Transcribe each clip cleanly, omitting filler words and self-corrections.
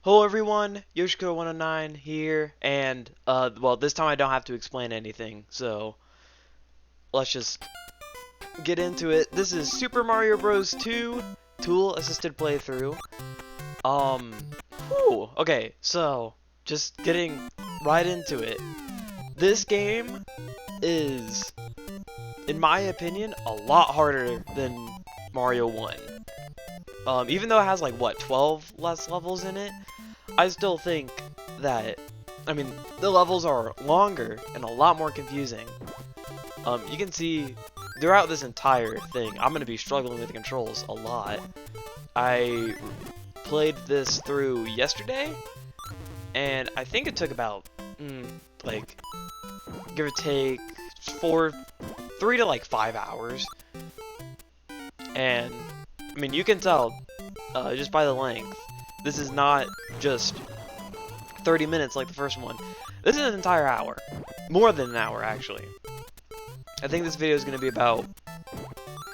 Hello everyone, Yoshikiller109 here, and well, this time I don't have to explain anything, so let's just get into it. This is Super Mario Bros. 2 Tool Assisted Playthrough. Okay, so just getting right into it. This game is, in my opinion, a lot harder than Mario 1. Even though it has like, what, 12 less levels in it, I still think that, the levels are longer and a lot more confusing. You can see throughout this entire thing, I'm going to be struggling with the controls a lot. I played this through yesterday, and I think it took about, like, give or take 3 to like 5 hours. And, you can tell, just by the length, this is not just 30 minutes like the first one. This is an entire hour. More than an hour, actually. I think this video is going to be about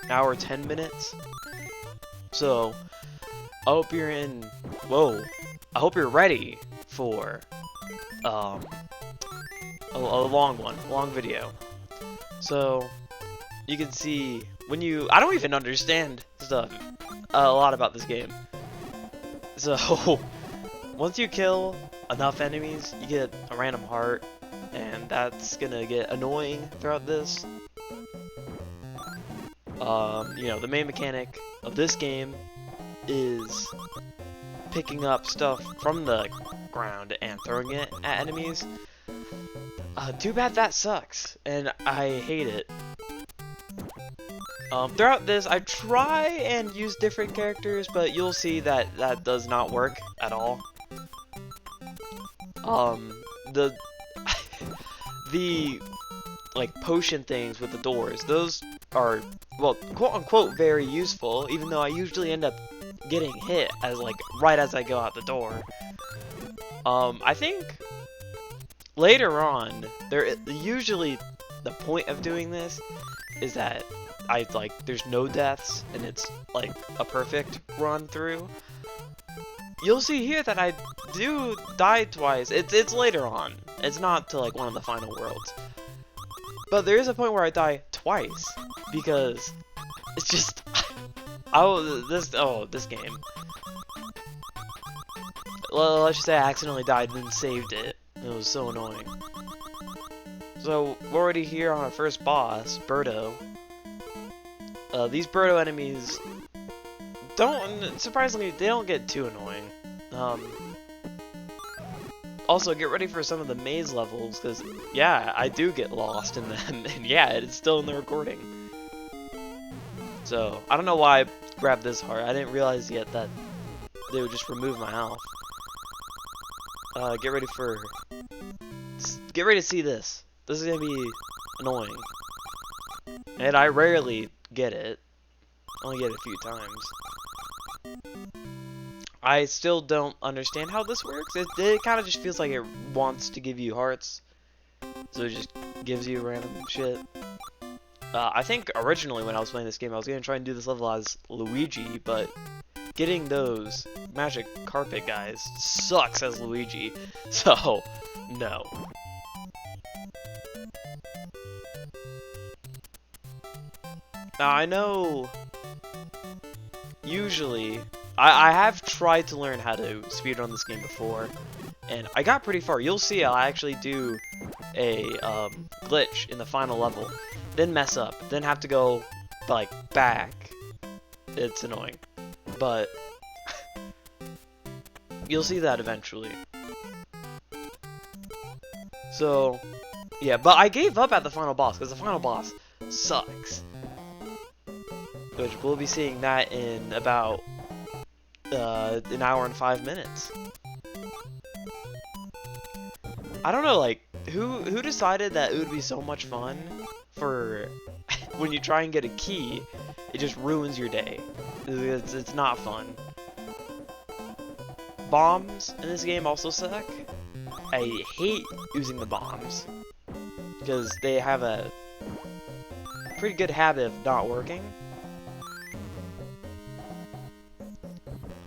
an hour 10 minutes. So, I hope you're I hope you're ready for a long one, a long video. So, you can see when I don't even understand stuff a lot about this game. So, once you kill enough enemies, you get a random heart, and that's gonna get annoying throughout this. The main mechanic of this game is picking up stuff from the ground and throwing it at enemies. Too bad that sucks, and I hate it. Throughout this, I try and use different characters, but you'll see that that does not work at all. The like potion things with the doors, those are, well, quote unquote very useful, even though I usually end up getting hit right as I go out the door. I think later on, usually the point of doing this is that there's no deaths and it's like a perfect run through. You'll see here that I do die twice. It's later on. It's not to like one of the final worlds. But there is a point where I die twice because it's just this game. Well, let's just say I accidentally died and then saved it. It was so annoying. So we're already here on our first boss, Birdo. These Birdo enemies surprisingly, they don't get too annoying. Also, get ready for some of the maze levels, because, yeah, I do get lost in them, and yeah, it's still in the recording. So, I don't know why I grabbed this heart. I didn't realize yet that they would just remove my health. Get ready to see this. This is gonna be annoying. And I rarely get it. I only get it a few times. I still don't understand how this works. It kind of just feels like it wants to give you hearts. So it just gives you random shit. I think originally when I was playing this game, I was going to try and do this level as Luigi, but getting those magic carpet guys sucks as Luigi. So, no. Now, I know usually I have tried to learn how to speedrun this game before, and I got pretty far. You'll see I actually do a glitch in the final level, then mess up, then have to go like back. It's annoying, but you'll see that eventually. So yeah, but I gave up at the final boss because the final boss sucks, which we'll be seeing that in about an hour and 5 minutes. I don't know, like, who decided that it would be so much fun for when you try and get a key, it just ruins your day. It's not fun. Bombs in this game also suck. I hate using the bombs because they have a pretty good habit of not working.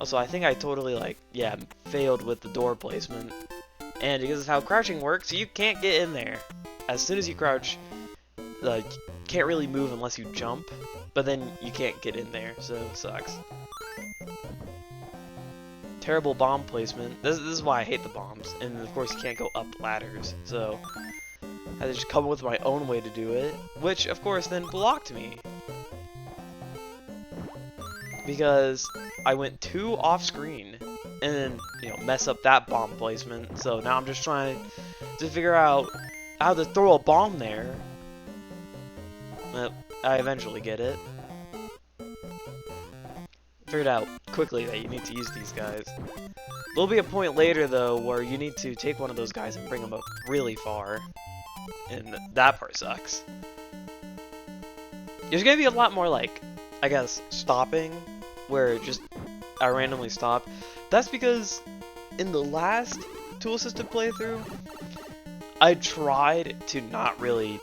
Also, I think I totally, like, yeah, failed with the door placement. And because of how crouching works, you can't get in there. As soon as you crouch, like, can't really move unless you jump. But then you can't get in there, so it sucks. Terrible bomb placement. This is why I hate the bombs. And of course, you can't go up ladders. So I had to just come up with my own way to do it. Which, of course, then blocked me. Because I went too off screen and then, you know, mess up that bomb placement. So now I'm just trying to figure out how to throw a bomb there. Well, I eventually get it. Figured out quickly that you need to use these guys. There'll be a point later though where you need to take one of those guys and bring them up really far. And that part sucks. There's gonna be a lot more, like, I guess, stopping, where just I randomly stop. That's because in the last tool assisted playthrough, I tried to not really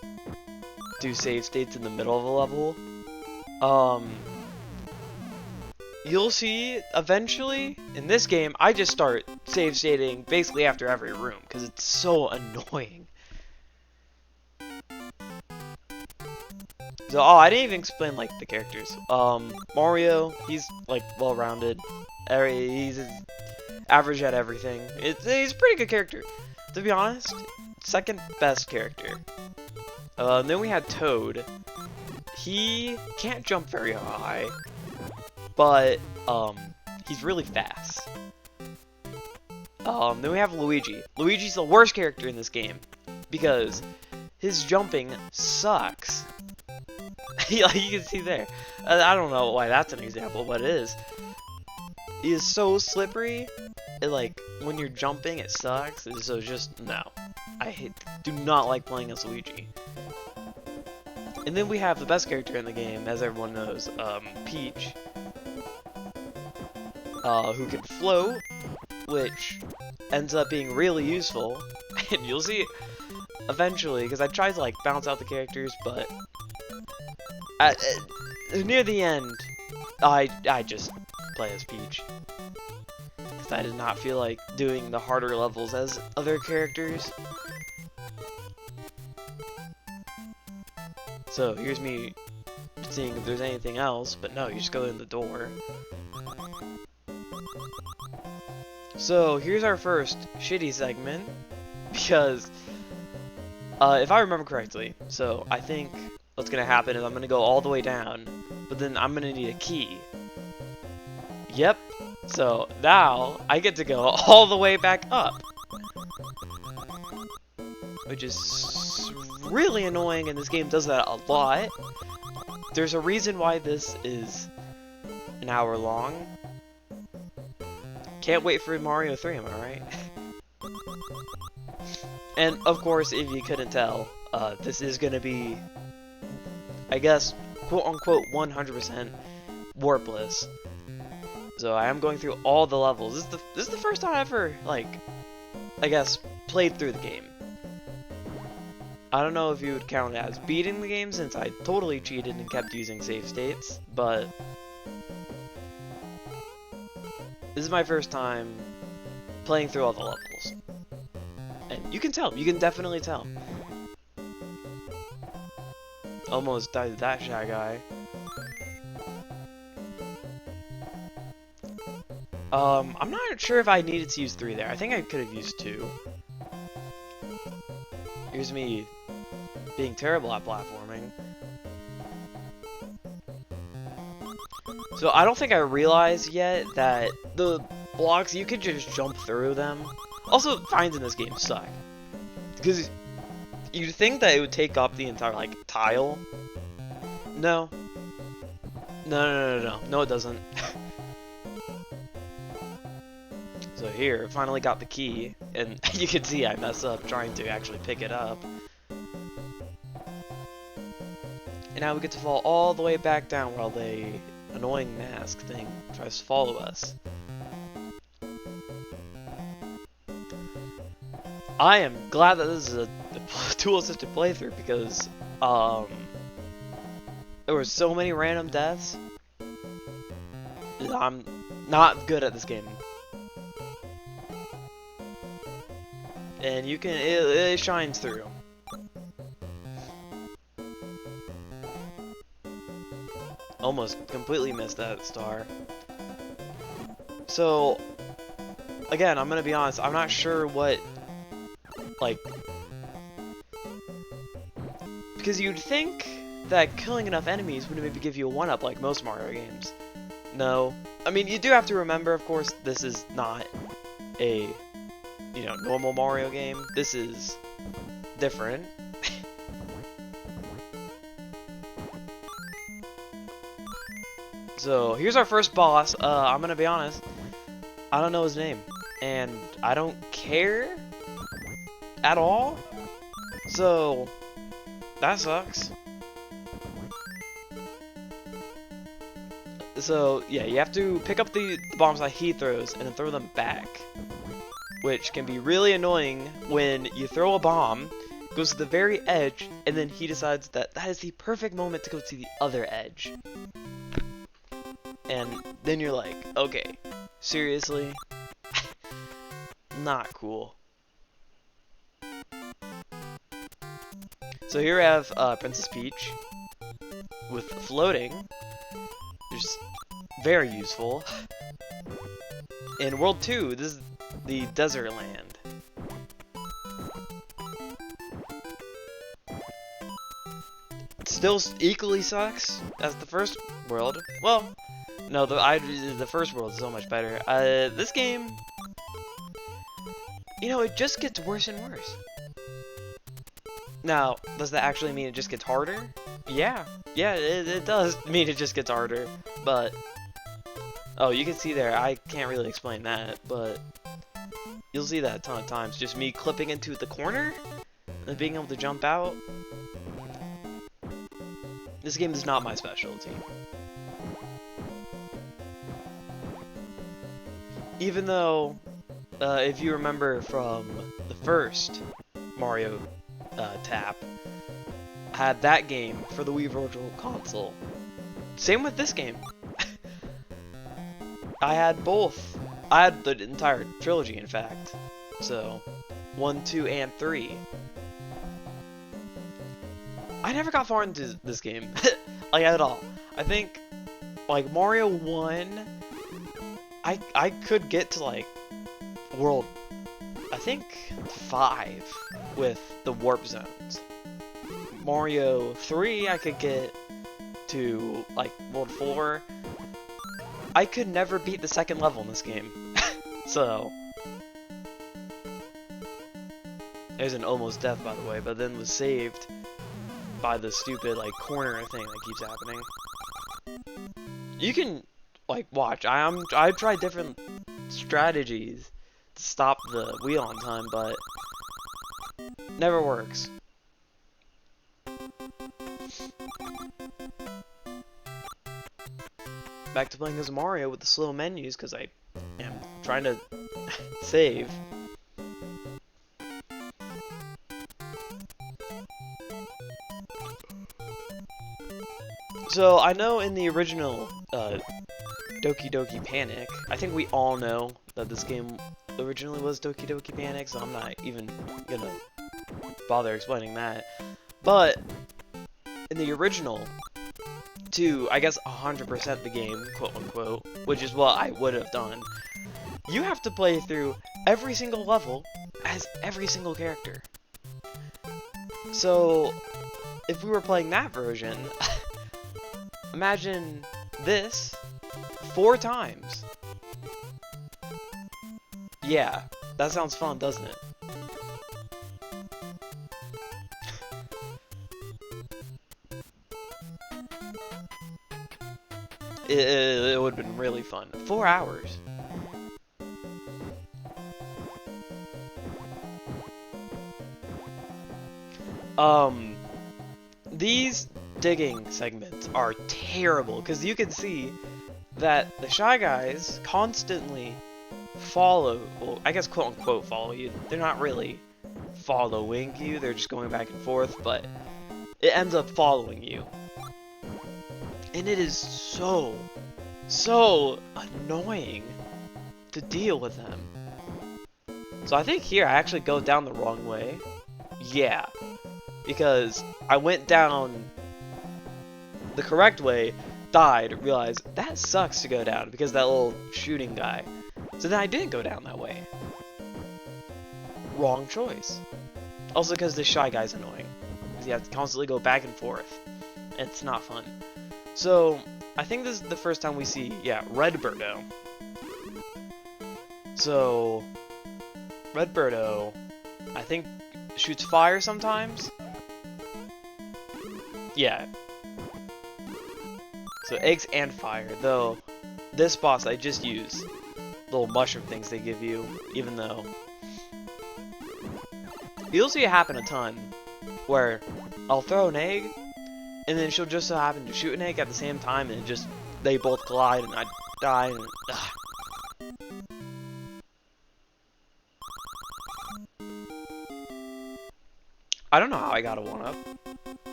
do save states in the middle of a level. You'll see eventually in this game, I just start save stating basically after every room because it's so annoying. So, I didn't even explain, like, the characters. Mario, he's, like, well-rounded. He's average at everything. He's a pretty good character. To be honest, second best character. Then we had Toad. He can't jump very high, but, he's really fast. Then we have Luigi. Luigi's the worst character in this game, because his jumping sucks. Like you can see there. I don't know why that's an example, but it is. He is so slippery. Like, when you're jumping, it sucks. So just, no. Do not like playing as Luigi. And then we have the best character in the game, as everyone knows, Peach. Who can float, which ends up being really useful. And you'll see eventually, because I tried to, like, bounce out the characters, but near the end, I just play as Peach. Because I did not feel like doing the harder levels as other characters. So here's me seeing if there's anything else, but no, you just go in the door. So here's our first shitty segment, because if I remember correctly, so I think what's gonna happen is I'm gonna go all the way down, but then I'm gonna need a key. Yep. So now I get to go all the way back up, which is really annoying, and this game does that a lot. There's a reason why this is an hour long. Can't wait for Mario 3, am I right? And of course, if you couldn't tell, this is gonna be, I guess, quote-unquote 100% warpless. So I am going through all the levels. This is the first time I ever, like, I guess, played through the game. I don't know if you would count it as beating the game, since I totally cheated and kept using save states, but this is my first time playing through all the levels. And you can tell, you can definitely tell. Almost died to that Shy Guy. I'm not sure if I needed to use 3 there. I think I could have used 2. Here's me being terrible at platforming. So I don't think I realized yet that the blocks, you could just jump through them. Also, vines in this game suck. Because you'd think that it would take up the entire, like, tile. No. No, it doesn't. So here, finally got the key, and you can see I mess up trying to actually pick it up. And now we get to fall all the way back down while the annoying mask thing tries to follow us. I am glad that this is a tool-assisted playthrough, because there were so many random deaths. I'm not good at this game. And you can, it shines through. Almost completely missed that star. So, again, I'm gonna be honest, I'm not sure what, like, because you'd think that killing enough enemies would maybe give you a 1-up like most Mario games. No. I mean, you do have to remember, of course, this is not a, you know, normal Mario game. This is different. So, here's our first boss. I'm gonna be honest, I don't know his name, and I don't care at all, so that sucks. So, yeah, you have to pick up the bombs that he throws and then throw them back, which can be really annoying when you throw a bomb, goes to the very edge, and then he decides that that is the perfect moment to go to the other edge. And then you're like, okay, seriously? Not cool. So here we have Princess Peach with floating, which is very useful. In World 2, this is the desert land. It still equally sucks as the first world. Well, no, the first world is so much better. This game, you know, it just gets worse and worse. Now, does that actually mean it just gets harder? Yeah, it does mean it just gets harder, but, oh, you can see there, I can't really explain that, but you'll see that a ton of times. Just me clipping into the corner and being able to jump out. This game is not my specialty. Even though, if you remember from the first Mario Tap, had that game for the Wii Virtual Console. Same with this game. I had both. I had the entire trilogy, in fact. So, 1, 2, and 3. I never got far into this game, like at all. I think, like Mario 1, I could get to like World, I think 5 with the warp zones. Mario 3, I could get to like World 4. I could never beat the second level in this game. So, there's an almost death, by the way, but then was saved by the stupid like corner thing that keeps happening. You can like watch. I've tried different strategies to stop the wheel on time, but never works. Back to playing as Mario with the slow menus because I am trying to save. So I know in the original Doki Doki Panic, I think we all know that this game originally was Doki Doki Panic, so I'm not even gonna bother explaining that. But in the original, to I guess 100% the game, quote unquote, which is what I would have done, you have to play through every single level as every single character. So if we were playing that version, imagine this 4 times. Yeah, that sounds fun, doesn't it? It would have been really fun. 4 hours. These digging segments are terrible because you can see that the Shy Guys constantly follow, well, I guess quote unquote follow you. They're not really following you, they're just going back and forth, but it ends up following you. And it is so so annoying to deal with them. So I think here I actually go down the wrong way. Yeah, because I went down the correct way, died, realized that sucks to go down because that little shooting guy. So then I didn't go down that way. Wrong choice. Also because this shy guy's annoying. Because you have to constantly go back and forth. And it's not fun. So, I think this is the first time we see, yeah, Red Birdo. So, Red Birdo, I think, shoots fire sometimes? Yeah. So eggs and fire, though this boss I just use little mushroom things they give you, even though you'll see it happen a ton, where I'll throw an egg, and then she'll just so happen to shoot an egg at the same time, and they both collide, and I die, and ugh. I don't know how I got a 1-up.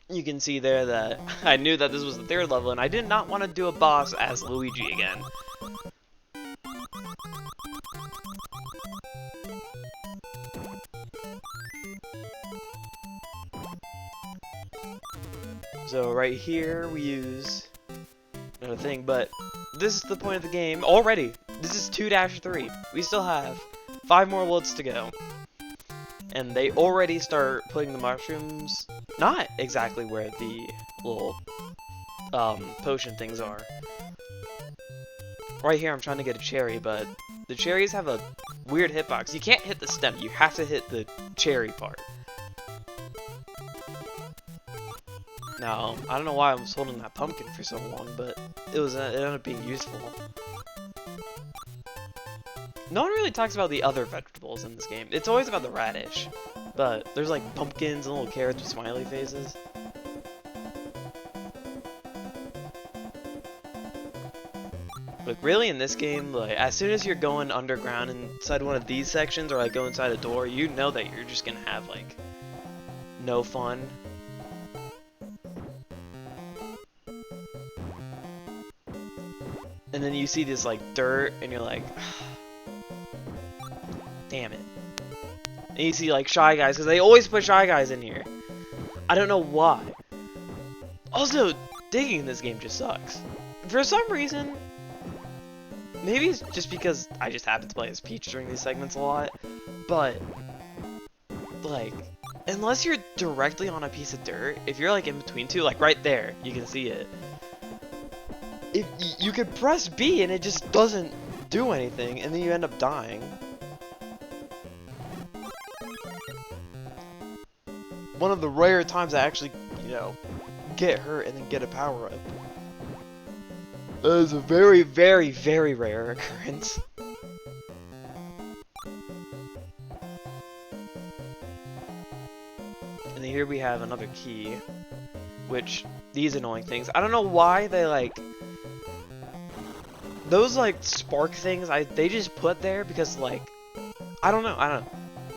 You can see there that I knew that this was the 3rd level, and I did not want to do a boss as Luigi again. So right here we use another thing, but this is the point of the game already. This is 2-3. We still have 5 more worlds to go. And they already start putting the mushrooms not exactly where the little potion things are. Right here I'm trying to get a cherry, but the cherries have a weird hitbox. You can't hit the stem, you have to hit the cherry part. Now, I don't know why I was holding that pumpkin for so long, but it ended up being useful. No one really talks about the other vegetables in this game. It's always about the radish, but there's like pumpkins and little carrots with smiley faces. Like really in this game, like as soon as you're going underground inside one of these sections or like go inside a door, you know that you're just gonna have like no fun. And then you see this like dirt and you're like, damn it. And you see like Shy Guys, because they always put Shy Guys in here. I don't know why. Also, digging in this game just sucks. For some reason, maybe it's just because I just happen to play as Peach during these segments a lot, but like, unless you're directly on a piece of dirt, if you're like in between two, like right there, you can see it. You could press B and it just doesn't do anything, and then you end up dying. One of the rare times I actually, you know, get hurt and then get a power-up. That is a very, very, very rare occurrence. And then here we have another key, which, these annoying things, I don't know why they like, those like spark things, they just put there because like, I don't know.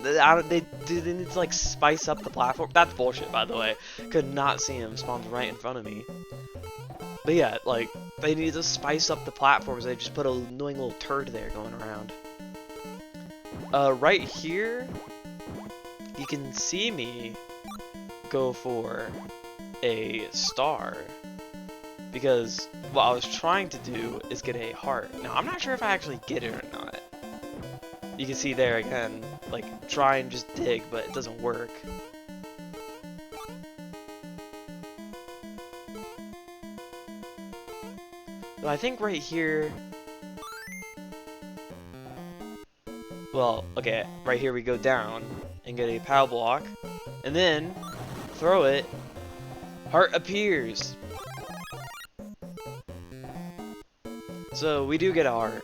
They need to like spice up the platform. That's bullshit, by the way. Could not see him spawn right in front of me. But yeah, like they need to spice up the platforms. They just put a annoying little turd there going around. Right here, you can see me go for a star because what I was trying to do is get a heart. Now I'm not sure if I actually get it or not. You can see there again, like, try and just dig, but it doesn't work. But I think right here... Well, okay, right here we go down and get a POW block, and then throw it, heart appears. So we do get a heart.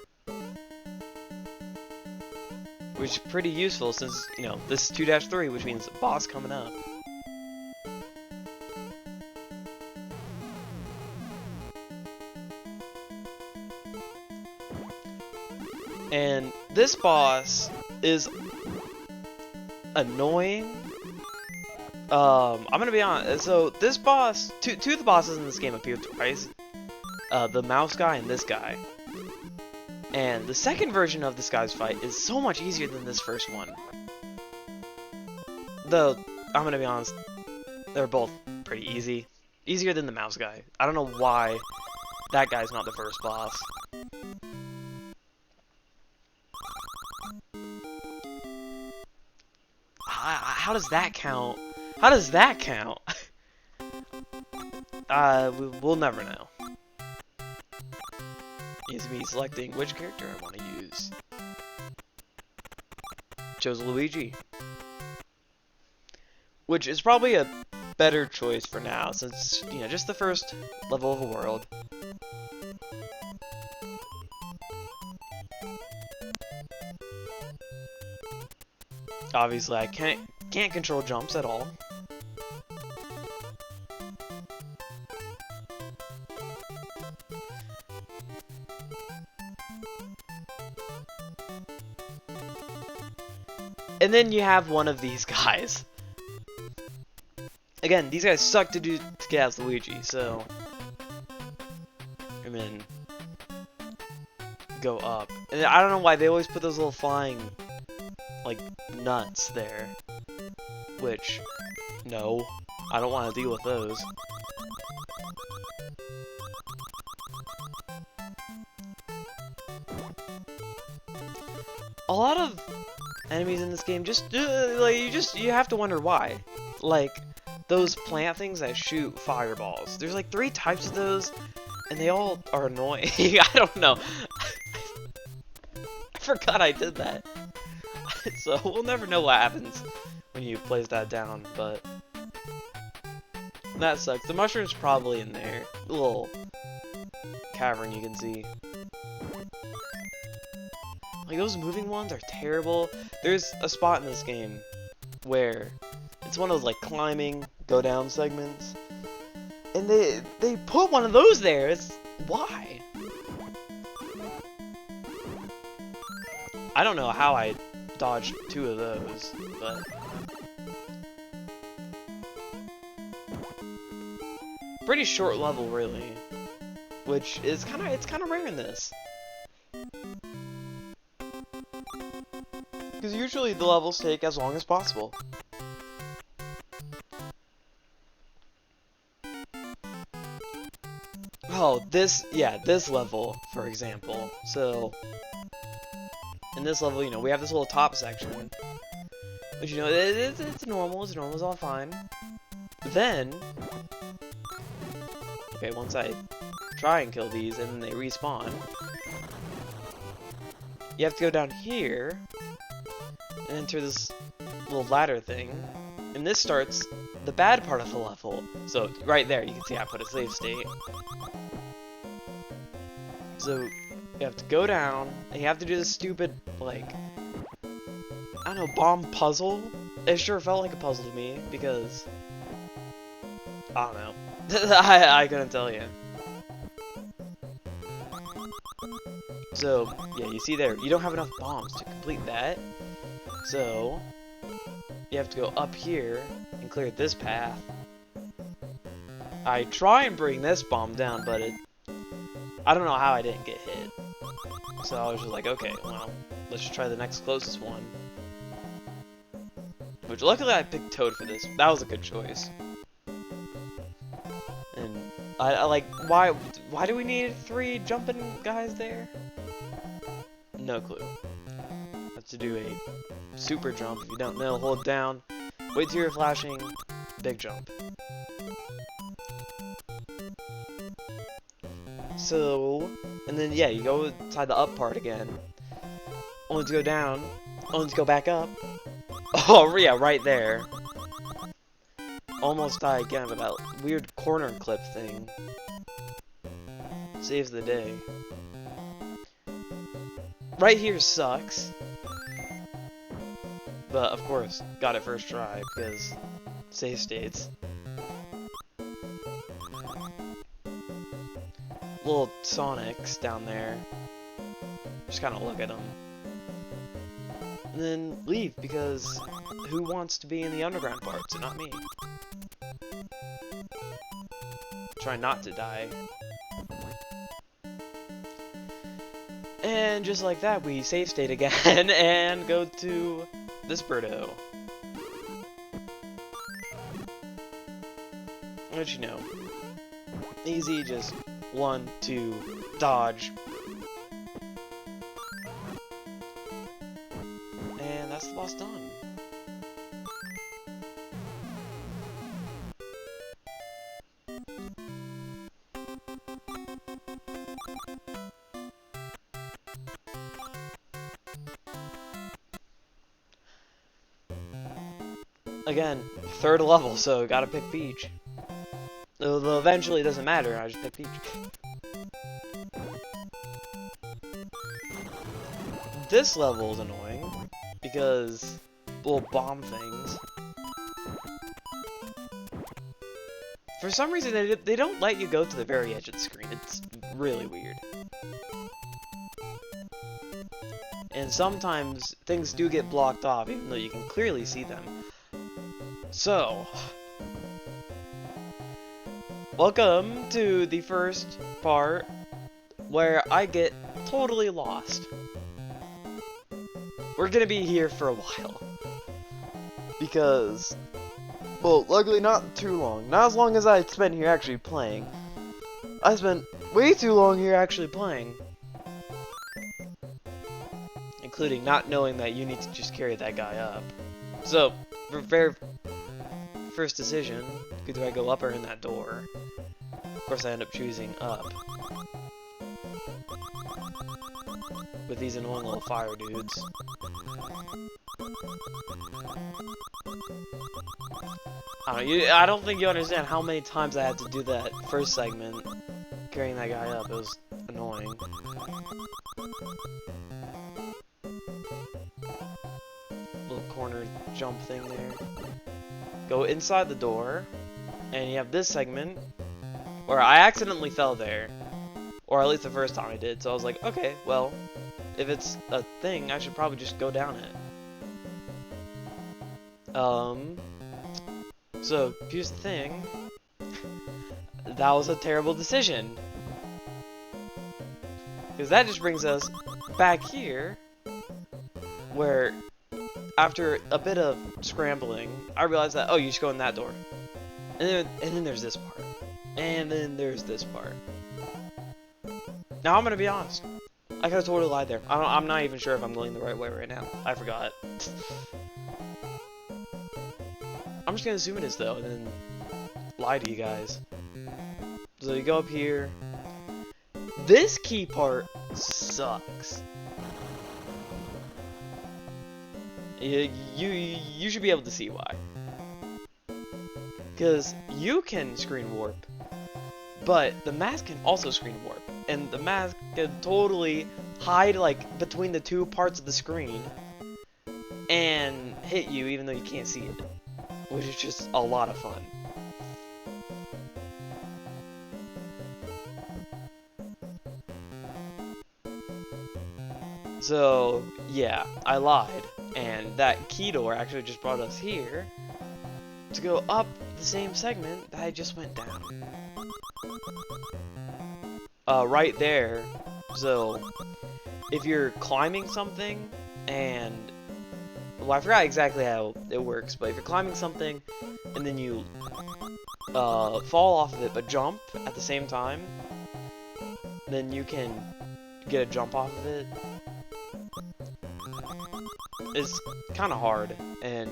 Which is pretty useful since, you know, this is 2-3, which means boss coming up. And this boss is annoying. I'm gonna be honest. So this boss, two of the bosses in this game appeared twice. The mouse guy and this guy. And the second version of this guy's fight is so much easier than this first one. Though, I'm gonna be honest, they're both pretty easy. Easier than the mouse guy. I don't know why that guy's not the first boss. How does that count? How does that count? We'll never know. It's me selecting which character I want to use. Chose Luigi. Which is probably a better choice for now, since, you know, just the first level of a world. Obviously, I can't control jumps at all. And then you have one of these guys. Again, these guys suck to get as Luigi, so and then go up. And I don't know why they always put those little flying like nuts there. Which, no, I don't want to deal with those. A lot of enemies in this game just you have to wonder why. Like those plant things that shoot fireballs. There's like 3 types of those, and they all are annoying. I don't know. I forgot I did that. So we'll never know what happens when you place that down, but that sucks. The mushroom's probably in there. A little cavern you can see. Like, those moving ones are terrible. There's a spot in this game where it's one of those, like, climbing, go down segments. And they put one of those there. It's... why? I don't know how I dodged 2 of those, but... pretty short level, really. Which is it's kind of rare in this. Because usually the levels take as long as possible. Oh, this level, for example. So, in this level, you know, we have this little top section. Which, you know, it's normal, it's all fine. Then, okay, once I try and kill these and then they respawn, you have to go down here and enter this little ladder thing, and this starts the bad part of the level. So right there you can see I put a save state. So you have to go down and you have to do this stupid, like, I don't know, bomb puzzle. It sure felt like a puzzle to me because I don't know. I couldn't tell you. So yeah, you see there, you don't have enough bombs to complete that. So, you have to go up here and clear this path. I try and bring this bomb down, but I don't know how I didn't get hit. So I was just like, okay, well, let's just try the next closest one. Which, luckily I picked Toad for this. That was a good choice. And, I like, why do we need 3 jumping guys there? No clue. Have to do a super jump. If you don't know, hold down, wait till you're flashing, big jump. So, and then yeah, you go inside the up part again, only to go down, only to go back up. Oh yeah, right there. Almost die again, but that weird corner clip thing saves the day. Right here sucks. But, of course, got it first try, because save states. Little Sonics down there. Just kind of look at them. And then leave, because who wants to be in the underground parts? Not me. try not to die. And just like that, we save state again and go to this Birdo. Which, you know, easy, just 1, 2, dodge. And that's the boss done. Again, 3rd level, so gotta pick Peach. Though eventually it doesn't matter, I just pick Peach. This level is annoying, because little bomb things. For some reason, they don't let you go to the very edge of the screen. It's really weird. And sometimes things do get blocked off, even though you can clearly see them. So, welcome to the first part where I get totally lost. We're gonna be here for a while. Because, well, luckily not too long. Not as long as I spent here actually playing. I spent way too long here actually playing. Including not knowing that you need to just carry that guy up. So, for very first decision, do I go up or in that door? Of course I end up choosing up. With these annoying little fire dudes. I don't think you understand how many times I had to do that first segment, carrying that guy up. It was annoying. Little corner jump thing there. Go inside the door, and you have this segment where I accidentally fell there. Or at least the first time I did, so I was like, okay, well, if it's a thing, I should probably just go down it. So, here's the thing. That was a terrible decision. Because that just brings us back here, where, after a bit of scrambling, I realized that, oh, you should go in that door. And then there's this part. And then there's this part. Now, I'm gonna be honest. I could've totally lied there. I'm not even sure if I'm going the right way right now. I forgot. I'm just gonna assume it is, though, and then lie to you guys. So you go up here. This key part sucks. You should be able to see why. Because you can screen warp, but the mask can also screen warp. And the mask can totally hide, like, between the two parts of the screen and hit you even though you can't see it. Which is just a lot of fun. So, yeah, I lied. And that key door actually just brought us here to go up the same segment that I just went down. Right there. So, if you're climbing something and, well, I forgot exactly how it works, but if you're climbing something and then you fall off of it but jump at the same time, then you can get a jump off of it. It's kind of hard, and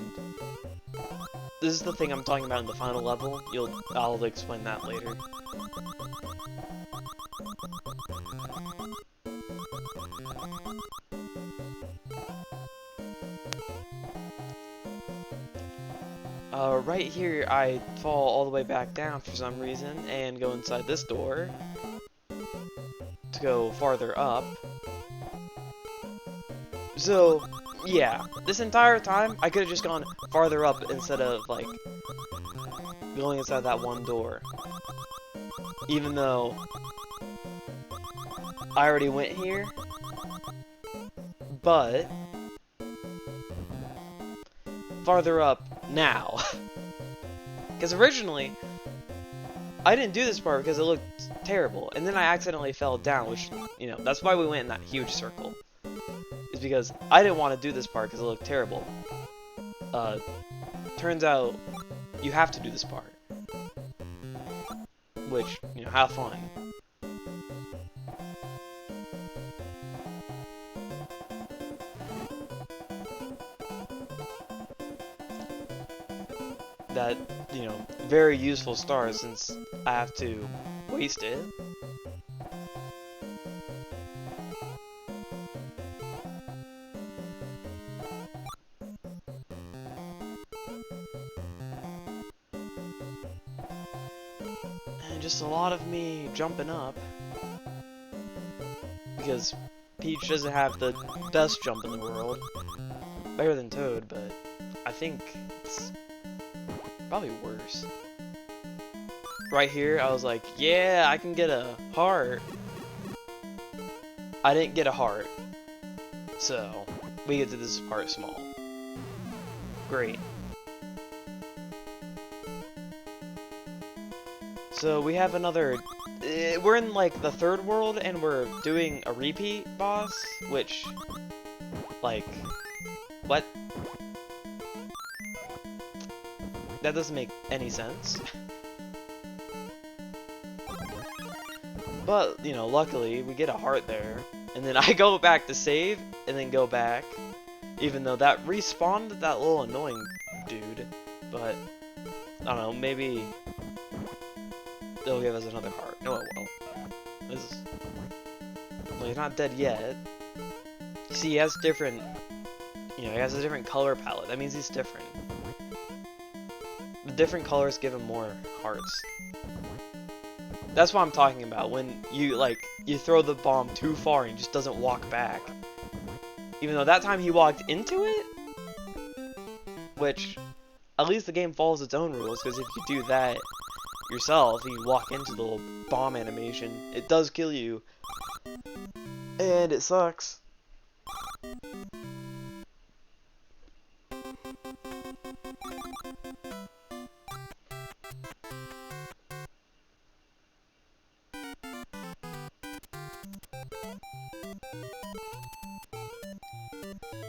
this is the thing I'm talking about in the final level. I'll explain that later. Right here, I fall all the way back down for some reason, and go inside this door to go farther up. So, yeah, this entire time, I could have just gone farther up instead of, like, going inside that one door. Even though I already went here, but farther up now. Because originally, I didn't do this part because it looked terrible, and then I accidentally fell down, which, you know, that's why we went in that huge circle. Is because I didn't want to do this part because it looked terrible. Turns out you have to do this part. Which, you know, have fun. That, you know, very useful star since I have to waste it. And just a lot of me jumping up. Because Peach doesn't have the best jump in the world. Better than Toad, but I think it's probably worse. Right here, I was like, yeah, I can get a heart. I didn't get a heart. So, we get to this part small. Great. So, we have another... we're in, like, the third world, and we're doing a repeat boss, which... Like... What? That doesn't make any sense. But, you know, luckily, we get a heart there. And then I go back to save, and then go back. Even though that respawned that little annoying dude. But, I don't know, maybe... they'll give us another heart. No, it won't. This is... Well, he's not dead yet. You see, he has different... You know, he has a different color palette. That means he's different. The different colors give him more hearts. That's what I'm talking about. When you, like, you throw the bomb too far and he just doesn't walk back. Even though that time he walked into it? Which, at least the game follows its own rules, because if you do that yourself, you walk into the little bomb animation, it does kill you. And it sucks.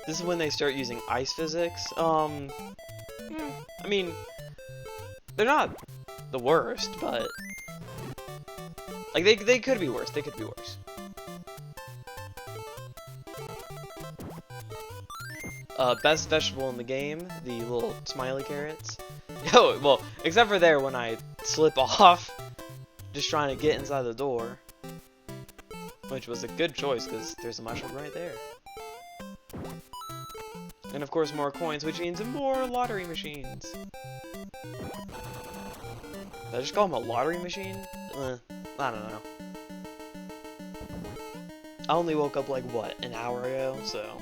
This is when they start using ice physics. I mean, they're not the worst, but like they could be worse. They could be worse. Best vegetable in the game, the little smiley carrots. Yo, well, except for there when I slip off, just trying to get inside the door, which was a good choice because there's a mushroom right there. And of course more coins, which means more lottery machines. Did I just call him a lottery machine? I don't know. I only woke up like, what, an hour ago, so...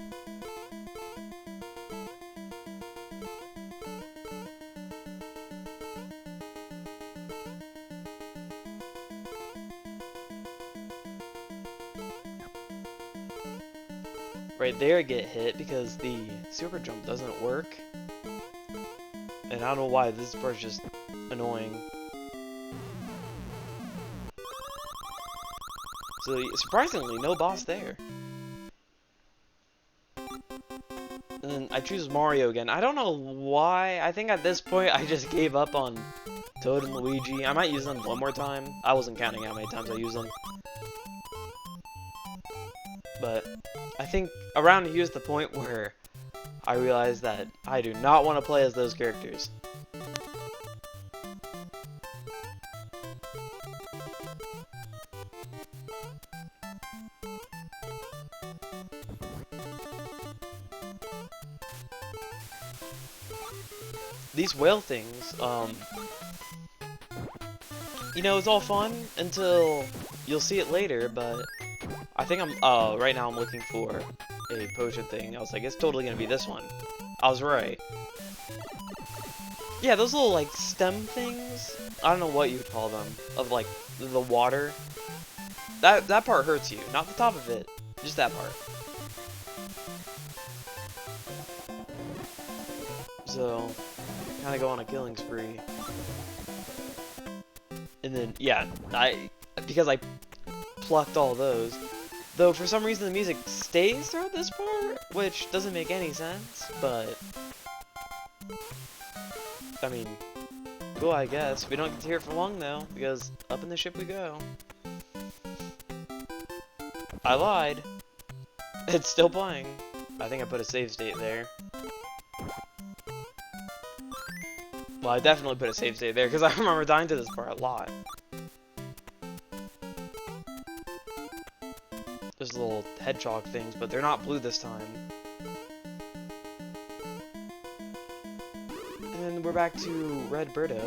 Right there I get hit because the super jump doesn't work. And I don't know why, this part's just annoying. So surprisingly, no boss there. And then I choose Mario again. I don't know why. I think at this point I just gave up on Toad and Luigi. I might use them one more time. I wasn't counting how many times I used them. But I think around here's the point where I realized that I do not want to play as those characters. These whale things, you know, it's all fun until you'll see it later, but I think right now I'm looking for a potion thing. I was like, it's totally gonna be this one. I was right. Yeah, those little, like, stem things, I don't know what you would call them, of, like, the water. That part hurts you, not the top of it, just that part. So, kind of go on a killing spree. And And then, yeah, because I plucked all those. Though, for some reason, the music stays throughout this part, which doesn't make any sense, but... I mean, cool, I guess. We don't get to hear it for long, though, because up in the ship we go. I lied. It's still playing. I think I put a save state there. Well, I definitely put a save state there, because I remember dying to this part a lot. There's little hedgehog things, but they're not blue this time. And then we're back to Red Birdo.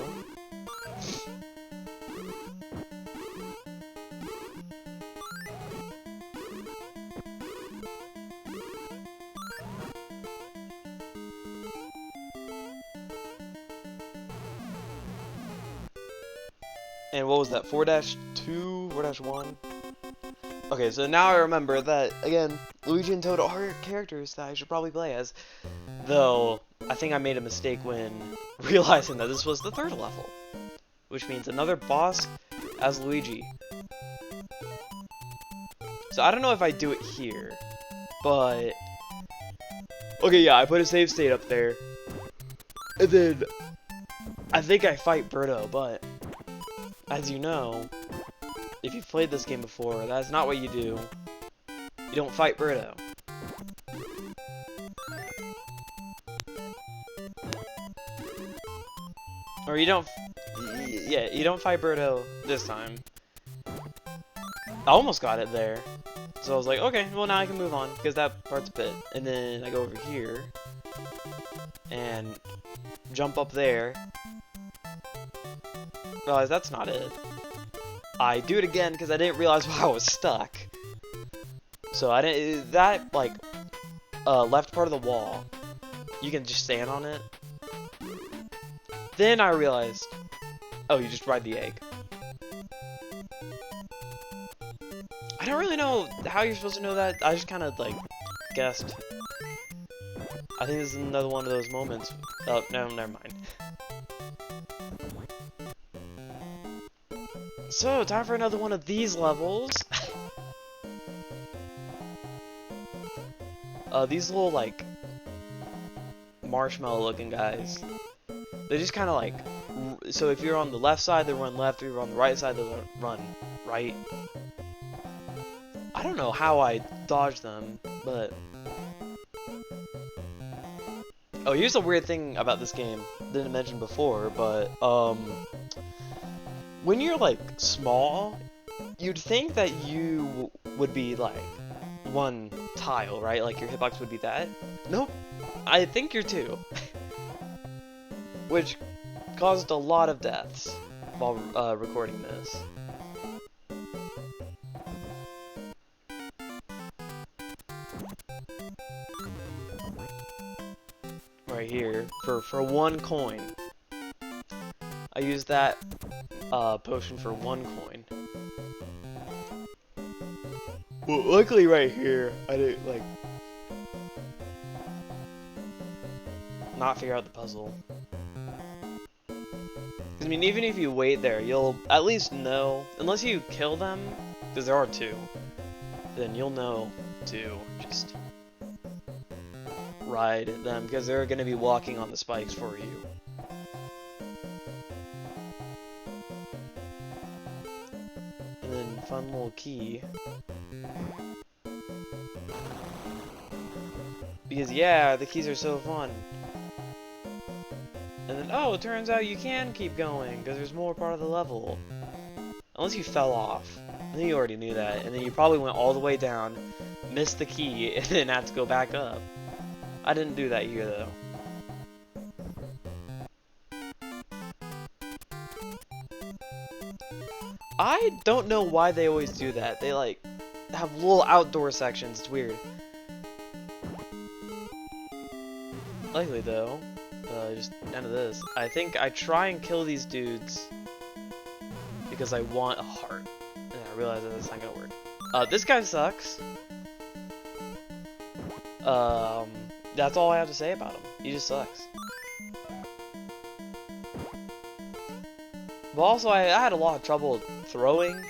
And what was that, 4-2, 4-1? Okay, so now I remember that, again, Luigi and Toad are characters that I should probably play as. Though, I think I made a mistake when realizing that this was the 3rd level. Which means another boss as Luigi. So I don't know if I do it here, but... Okay, yeah, I put a save state up there. And then, I think I fight Birdo, but... As you know, if you've played this game before, that's not what you do. You don't fight Birdo. Or you don't... Yeah, you don't fight Birdo this time. I almost got it there. So I was like, okay, well now I can move on, because that part's a bit. And then I go over here. And jump up there. Realize that's not it. I do it again because I didn't realize why I was stuck. So I didn't. That like left part of the wall, you can just stand on it. Then I realized, oh, you just ride the egg. I don't really know how you're supposed to know that. I just kind of like guessed. I think this is another one of those moments. Oh no, never mind. So, time for another one of these levels. These little, like, marshmallow-looking guys. They just kind of, like... So, if you're on the left side, they run left. If you're on the right side, they run right. I don't know how I dodged them, but... Oh, here's a weird thing about this game. Didn't mention before, but, when you're, like, small, you'd think that you would be, like, one tile, right? Like, your hitbox would be that. Nope. I think you're 2. Which caused a lot of deaths while recording this. Right here, for 1 coin. I used that potion for 1 coin. Well, luckily right here, I didn't, like, not figure out the puzzle. I mean, even if you wait there, you'll at least know, unless you kill them, because there are 2, then you'll know to just ride them, because they're going to be walking on the spikes for you. And then, fun little key. Because, yeah, the keys are so fun. And then, oh, it turns out you can keep going, because there's more part of the level. Unless you fell off. I think you already knew that. And then you probably went all the way down, missed the key, and then had to go back up. I didn't do that here, though. I don't know why they always do that. They, like, have little outdoor sections. It's weird. Likely, though. Just end of this. I think I try and kill these dudes because I want a heart. And I realize that that's not gonna work. This guy sucks. That's all I have to say about him. He just sucks. But also, I had a lot of trouble throwing.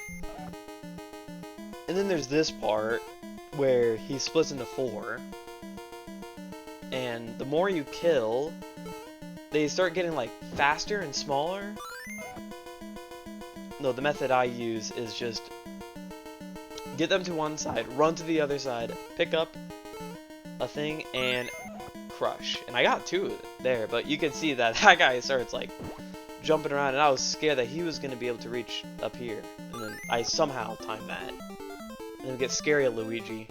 And then there's this part where he splits into 4. And the more you kill, they start getting like faster and smaller. No, the method I use is just get them to one side, run to the other side, pick up a thing, and crush. And I got 2 there, but you can see that that guy starts like jumping around, and I was scared that he was going to be able to reach up here. And then I somehow timed that. And then it gets scary at Luigi.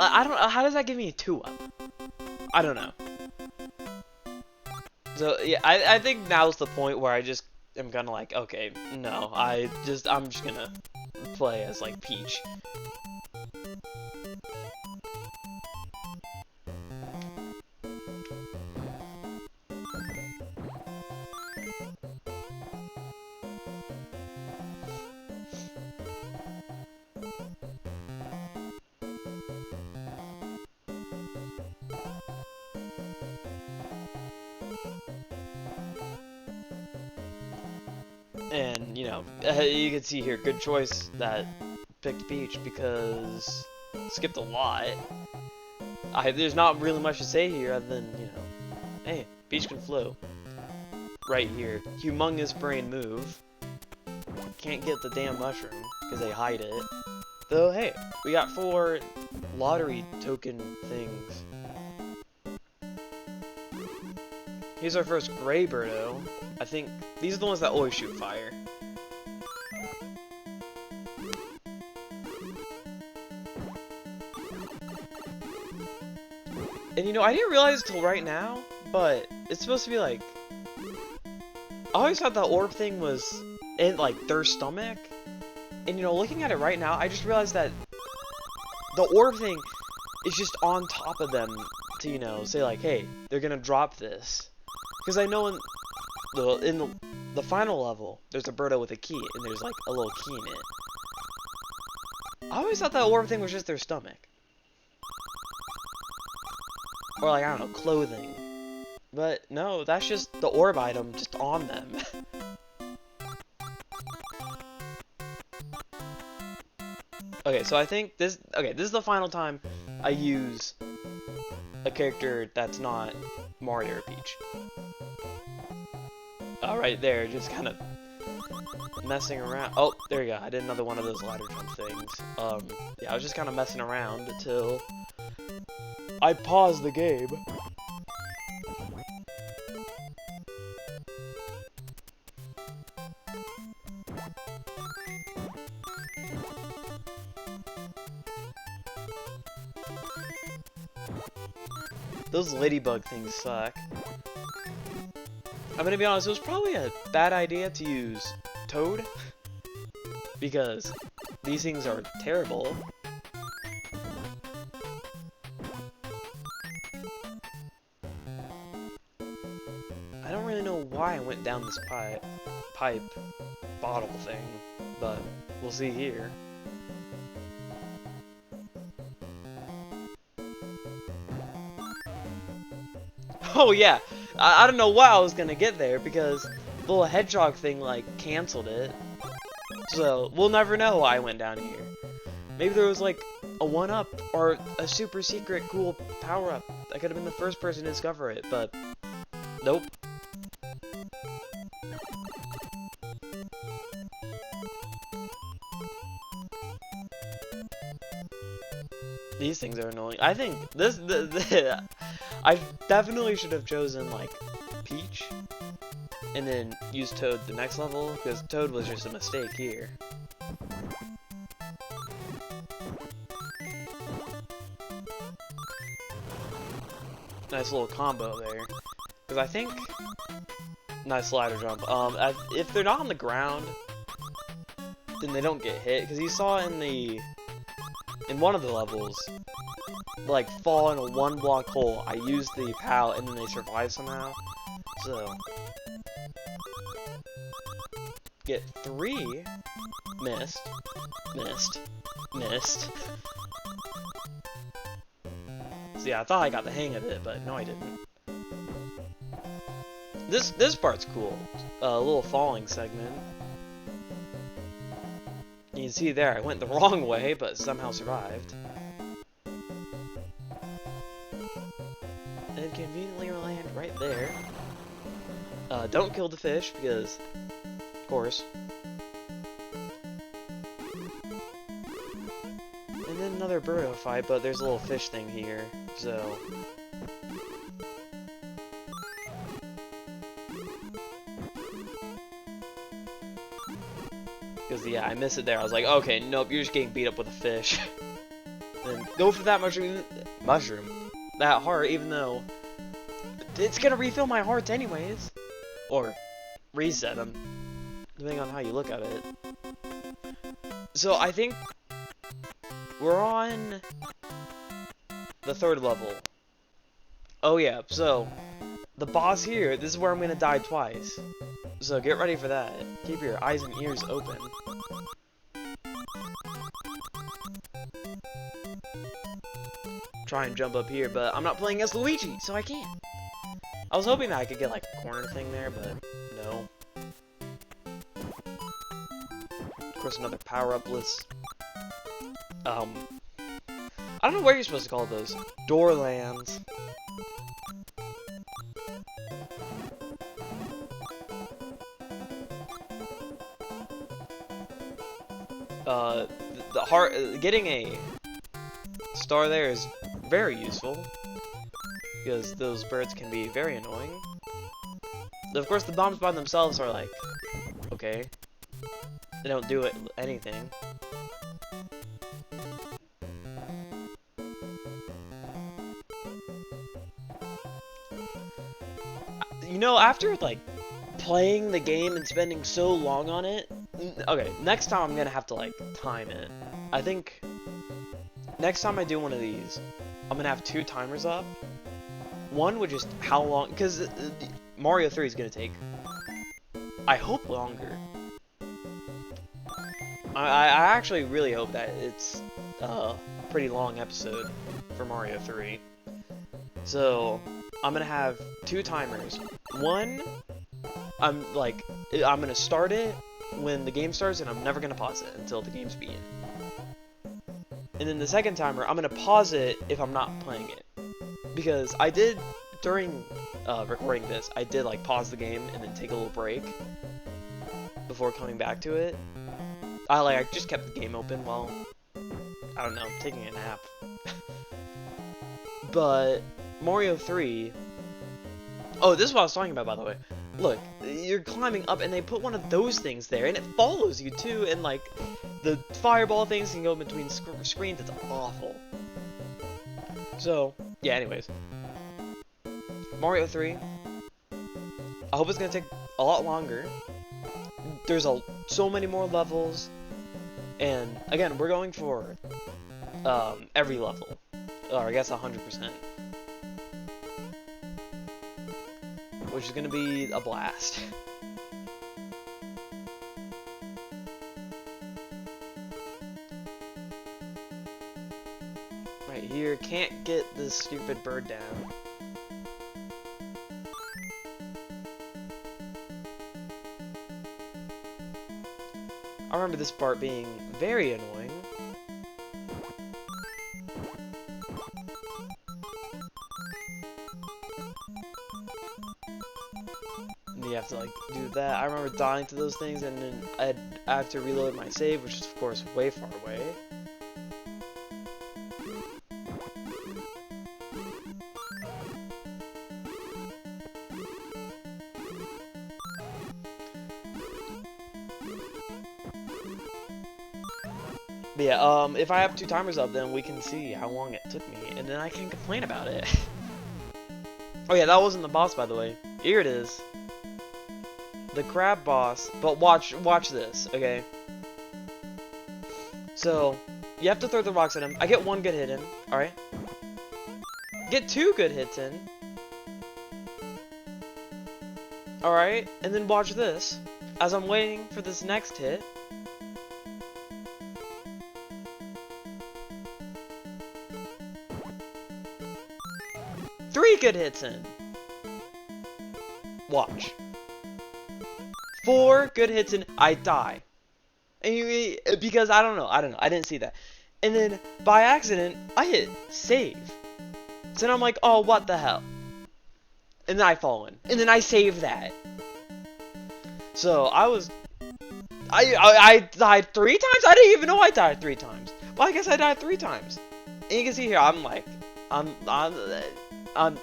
I don't know, how does that give me a 2-up? I don't know. So, yeah, I think now's the point where I just am gonna like, okay, no, I'm just gonna play as, like, Peach. And, you know, you can see here, good choice that picked Peach because skipped a lot. There's not really much to say here other than, you know, hey, Peach can flow. Right here. Humongous brain move. Can't get the damn mushroom because they hide it. Though, hey, we got 4 lottery token things. Here's our first gray Birdo. I think these are the ones that always shoot fire. And you know, I didn't realize until right now, but it's supposed to be like... I always thought the orb thing was in like their stomach. And you know, looking at it right now, I just realized that the orb thing is just on top of them to, you know, say like, hey, they're gonna drop this. Because I know in the final level, there's a Birdo with a key, and there's like a little key in it. I always thought that orb thing was just their stomach. Or like, I don't know, clothing. But no, that's just the orb item just on them. Okay, so I think this is the final time I use a character that's not Mario or Peach. Right there, just kind of messing around. Oh, there you go. I did another one of those ladder jump things. Yeah, I was just kind of messing around until I paused the game. Those ladybug things suck. I'm gonna be honest, it was probably a bad idea to use Toad, because these things are terrible. I don't really know why I went down this pipe bottle thing, but we'll see here. Oh yeah, I don't know why I was gonna get there because the little hedgehog thing like canceled it. So we'll never know why I went down here. Maybe there was like a 1-up or a super secret cool power-up. I could have been the first person to discover it, but nope. These things are annoying. I think I definitely should have chosen like Peach and then used Toad the next level, because Toad was just a mistake here. Nice little combo there. Because I think... Nice slider jump. If they're not on the ground, then they don't get hit. Because you saw in one of the levels, like, fall in a 1-block hole. I used the PAL and then they survive somehow. So... get 3. Missed. Missed. Missed. So yeah, I thought I got the hang of it, but no I didn't. This part's cool. A little falling segment. You can see there, I went the wrong way, but somehow survived. And conveniently land right there. Don't kill the fish, because, of course. And then another Birdo fight, but there's a little fish thing here, so... Because, yeah, I missed it there. I was like, okay, nope, you're just getting beat up with a fish. And go for that mushroom. That heart, even though it's gonna refill my hearts anyways. Or reset them, depending on how you look at it. So, I think we're on the 3rd level. Oh, yeah, so the boss here, this is where I'm gonna die twice. So get ready for that. Keep your eyes and ears open. Try and jump up here, but I'm not playing as Luigi, so I can't. I was hoping that I could get like a corner thing there, but no. Of course, another power-up list. I don't know what you're supposed to call those. Doorlands. Getting a star there is very useful, because those birds can be very annoying. Of course, the bombs by themselves are like, okay, they don't do anything. You know, after like playing the game and spending so long on it, okay, next time I'm gonna have to like time it. I think next time I do one of these, I'm gonna have 2 timers up. One with just how long, because Mario 3 is gonna take, I hope, longer. I actually really hope that it's a pretty long episode for Mario 3. So I'm gonna have 2 timers. One, I'm gonna start it when the game starts, and I'm never gonna pause it until the game's beaten. And then the second timer, I'm gonna pause it if I'm not playing it, because I did during recording this, I did like pause the game and then take a little break before coming back to it. I just kept the game open while, I don't know, taking a nap. But Mario 3. Oh, this is what I was talking about, by the way. Look, you're climbing up, and they put one of those things there, and it follows you, too, and, like, the fireball things can go between screens. It's awful. So, yeah, anyways. Mario 3. I hope it's gonna take a lot longer. There's so many more levels, and, again, we're going for every level. Or, I guess 100%. Which is gonna be a blast. Right here, can't get this stupid bird down. I remember this part being very annoying. You have to like do that. I remember dying to those things, and then I have to reload my save, which is of course way far away. But yeah, if I have 2 timers up, then we can see how long it took me, and then I can complain about it. Oh yeah, that wasn't the boss, by the way. Here it is. The crab boss, but watch this, okay? So, you have to throw the rocks at him. I get 1 good hit in, alright? Get 2 good hits in. Alright, and then watch this. as I'm waiting for this next hit, three good hits in. Watch. 4 good hits in, I die. And because I don't know, I didn't see that. And then by accident, I hit save. So then I'm like, oh, what the hell? And then I fall in. And then I save that. So I died 3 times? I didn't even know I died 3 times. Well, I guess I died 3 times. And you can see here, I'm like, I'm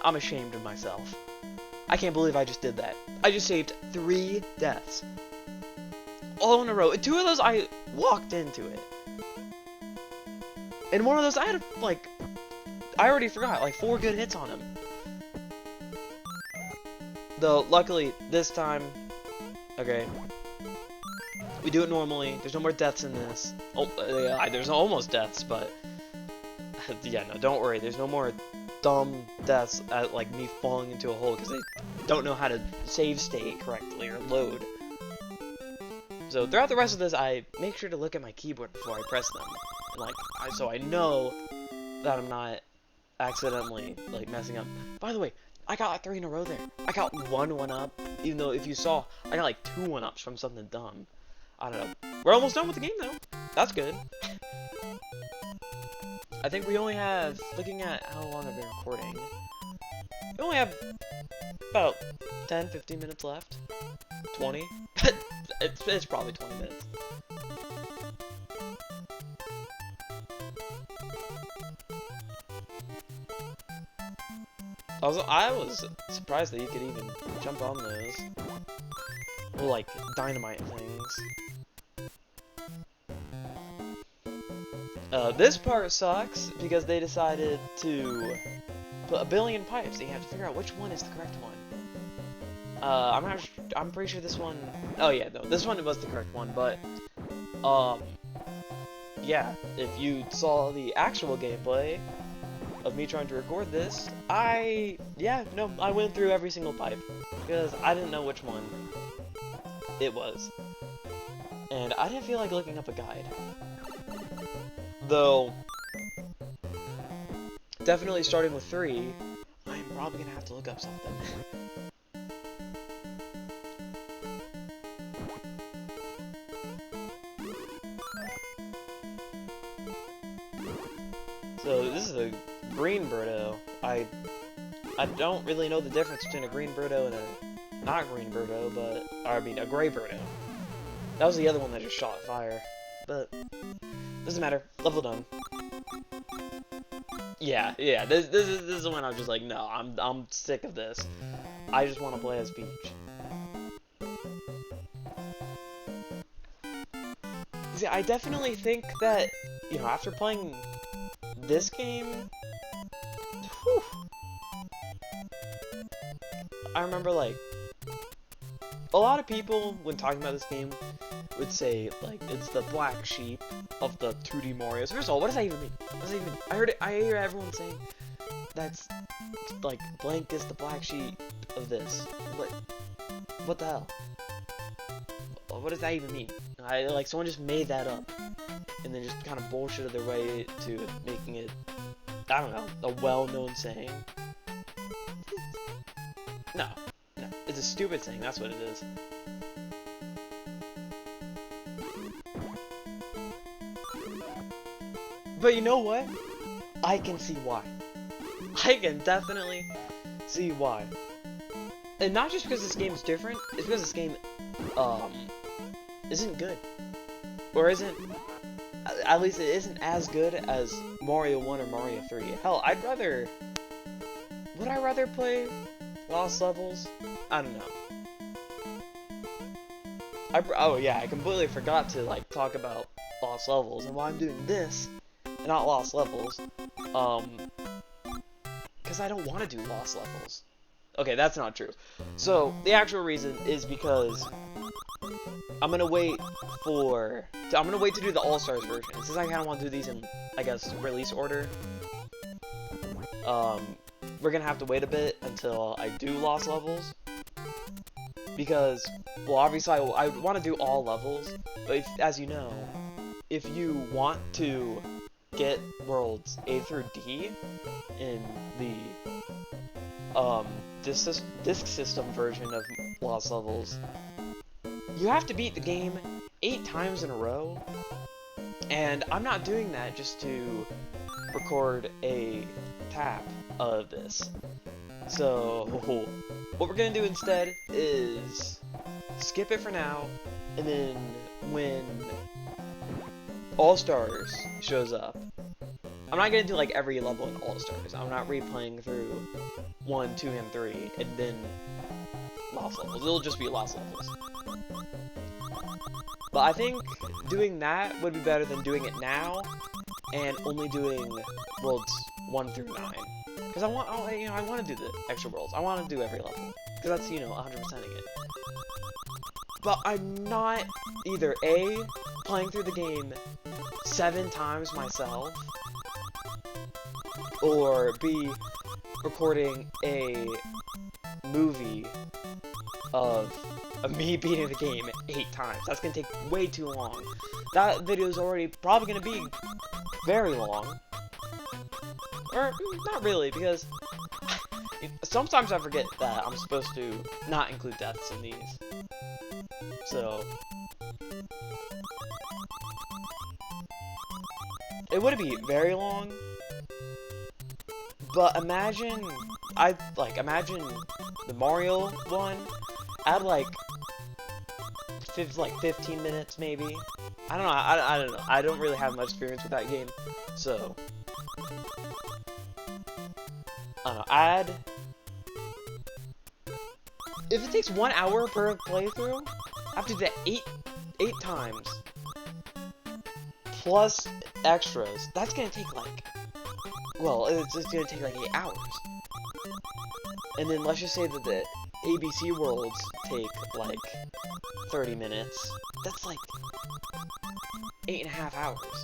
ashamed of myself. I can't believe I just did that. I just saved 3 deaths. All in a row. And 2 of those, I walked into it. And one of those, I had, like, I already forgot, like, 4 good hits on him. Though, luckily, this time, okay, we do it normally. There's no more deaths in this. Oh, yeah, there's almost deaths, but, yeah, no, don't worry. There's no more dumb deaths at, like, me falling into a hole because they don't know how to save state correctly or load. So throughout the rest of this, I make sure to look at my keyboard before I press them, and like, so I know that I'm not accidentally like messing up. By the way, I got like 3 in a row there. I got 1 up, even though if you saw, I got like 2 1-ups from something dumb. I don't know. We're almost done with the game though. That's good. I think we only have, looking at how long I've been recording, we only have about 10-15 minutes left. 20. It's probably 20 minutes. I was surprised that you could even jump on those. Well, like, dynamite things. This part sucks because they decided to put a billion pipes and you have to figure out which one is the correct one. I'm pretty sure this one, oh yeah, no, this one was the correct one, but, yeah, if you saw the actual gameplay of me trying to record this, I went through every single pipe, because I didn't know which one it was, and I didn't feel like looking up a guide, though, definitely starting with 3, I'm probably gonna have to look up something. So this is a green Birdo. I don't really know the difference between a green Birdo and a not green Birdo, but I mean a gray Birdo. That was the other one that just shot fire, but doesn't matter. Level done. Yeah. This is the one I'm just like, no, I'm sick of this. I just want to play as Peach. See, I definitely think that, you know, after playing this game, whew, I remember, like, a lot of people, when talking about this game, would say, like, it's the black sheep of the 2D Marios. First of all, what does that even mean? What does that even mean? I hear everyone saying that's, like, blank is the black sheep of this. What the hell? What does that even mean? Like, someone just made that up, and then just kind of bullshitted their way to making it, I don't know, a well-known saying. No, it's a stupid saying, that's what it is. But you know what? I can see why. I can definitely see why. And not just because this game is different, it's because this game, isn't good. Or isn't, at least it isn't as good as Mario 1 or Mario 3. Hell, would I rather play Lost Levels? I don't know. Oh yeah, I completely forgot to, like, talk about Lost Levels, and why I'm doing this, and not Lost Levels, because I don't want to do Lost Levels. Okay, that's not true. So, the actual reason is because I'm gonna wait to do the All-Stars version. Since I kind of want to do these in, I guess, release order, we're gonna have to wait a bit until I do Lost Levels. because, well, obviously I want to do all levels, but as you know, if you want to get worlds A through D in the disc system version of Lost Levels, you have to beat the game 8 times in a row, and I'm not doing that just to record a tap of this. So what we're gonna do instead is skip it for now, and then when All Stars shows up, I'm not gonna do like every level in All Stars. I'm not replaying through 1, 2, and 3, and then Lost Levels. It'll just be Lost Levels. But I think doing that would be better than doing it now and only doing worlds 1 through 9. Because I want to do the extra worlds. I want to do every level. Because that's, 100%ing it. But I'm not either A, playing through the game 7 times myself, or B, recording a movie of me beating the game 8 times. That's gonna take way too long. That video is already probably gonna be very long. Or, not really, because sometimes I forget that I'm supposed to not include deaths in these. So it wouldn't be very long, but imagine the Mario one, add like 15 minutes maybe. I don't know. I don't know. I don't really have much experience with that game, so I don't know. Add, if it takes 1 hour per playthrough, I have to do that 8 times plus extras. That's gonna take like, well, it's gonna take like 8 hours. And then let's just say that the ABC worlds take like 30 minutes. That's like 8.5 hours.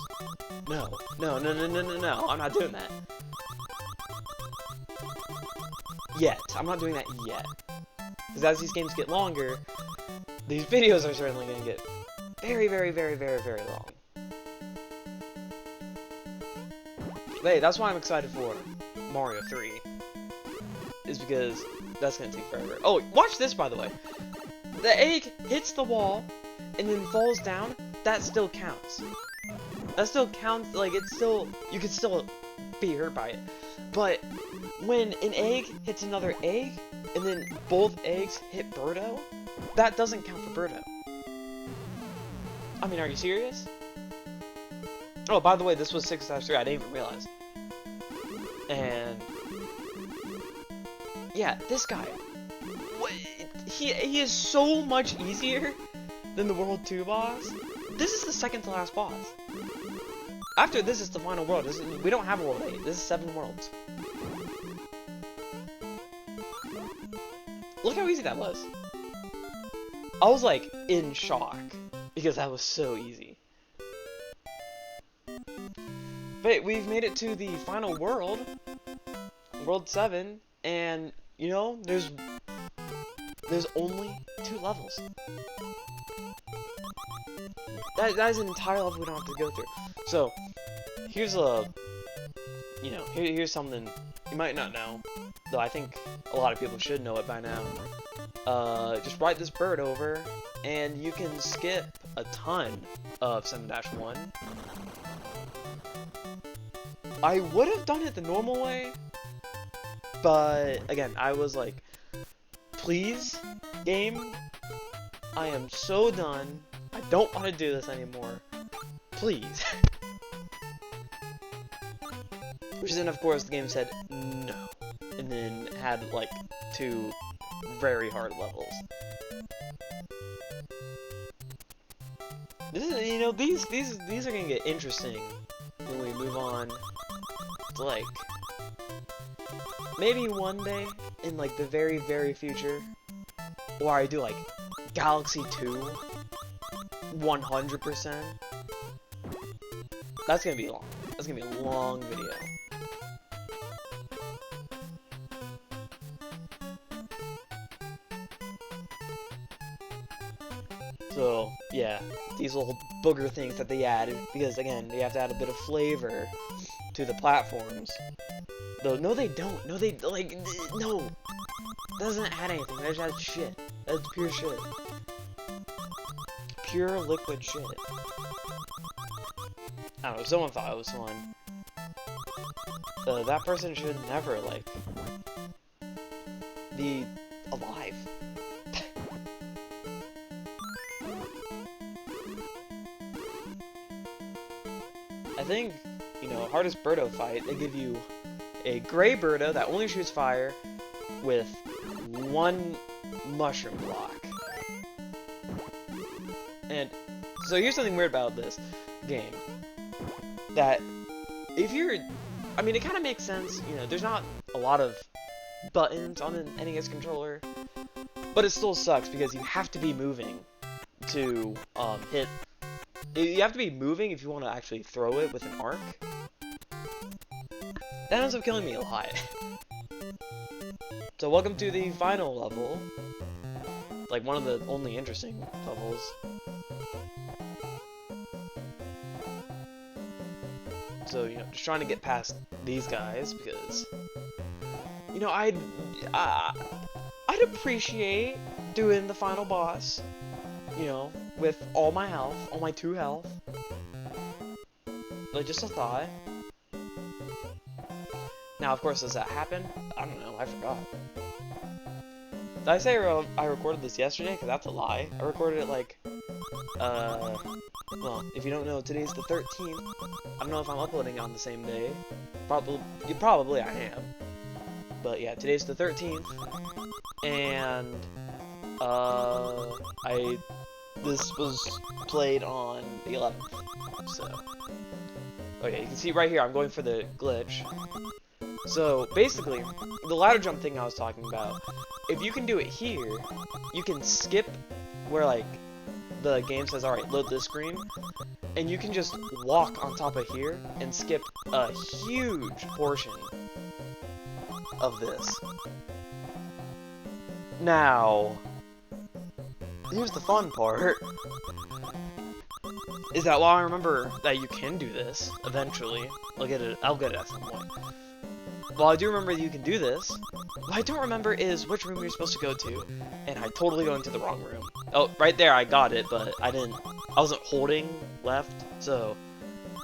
No, I'm not doing that. Yet. I'm not doing that yet. Because as these games get longer, these videos are certainly going to get very, very, very, very, very long. But hey, that's why I'm excited for Mario 3. Is because that's going to take forever. Oh, watch this, by the way. The egg hits the wall and then falls down. That still counts. That still counts, like, it's still, you can still be hurt by it. But when an egg hits another egg, and then both eggs hit Birdo, that doesn't count for Birdo. I mean, are you serious? Oh, by the way, this was 6-3, I didn't even realize. And yeah, this guy, he is so much easier than the World 2 boss. This is the second to last boss. After this is the final world. We don't have a World 8. This is 7 worlds. Look how easy that was. I was like in shock because that was so easy. But we've made it to the final world, World 7, and you know, there's only 2 levels. That is an entire level we don't have to go through. So, here's here's something you might not know, though I think a lot of people should know it by now. Just write this bird over, and you can skip a ton of 7-1. I would have done it the normal way, but again, I was like, please, game, I am so done. I don't want to do this anymore. Please. Which then, of course, the game said no. And then had, like, 2 very hard levels. This is, you know, these are gonna get interesting when we move on to, like, maybe one day in, like, the very, very future, or I do, like, Galaxy 2, 100%. That's gonna be long. That's gonna be a long video. So, yeah, these little booger things that they added, because again, they have to add a bit of flavor to the platforms. Though, no they don't. No, they, like, no. That doesn't add anything. That just adds shit. That's pure shit. Pure liquid shit. I don't know, someone thought it was fun. That person should never, like, be alive. I think, you know, hardest Birdo fight, they give you a gray Birdo that only shoots fire with one mushroom block. And so here's something weird about this game. That if you're, I mean, it kind of makes sense, you know, there's not a lot of buttons on an NES controller, but it still sucks because you have to be moving to hit. You have to be moving if you want to actually throw it with an arc. That ends up killing me a lot. So welcome to the final level. Like one of the only interesting levels. So, you know, just trying to get past these guys because, you know, I'd appreciate doing the final boss, you know, with all my health, all my 2 health. Like, just a thought. Now, of course, does that happen? I don't know, I forgot. Did I say I recorded this yesterday? Because that's a lie. I recorded it like, well, if you don't know, today's the 13th. I don't know if I'm uploading on the same day. Probably I am. But yeah, today's the 13th. And, this was played on the 11th. So, okay, you can see right here, I'm going for the glitch. So, basically, the ladder jump thing I was talking about, if you can do it here, you can skip where, like, the game says, alright, load this screen, and you can just walk on top of here and skip a huge portion of this. Now, here's the fun part, is that while I remember that you can do this, eventually, I'll get it at some point. While I do remember that you can do this, what I don't remember is which room you're supposed to go to, and I totally go into the wrong room. Oh, right there, I got it, but I wasn't holding left, so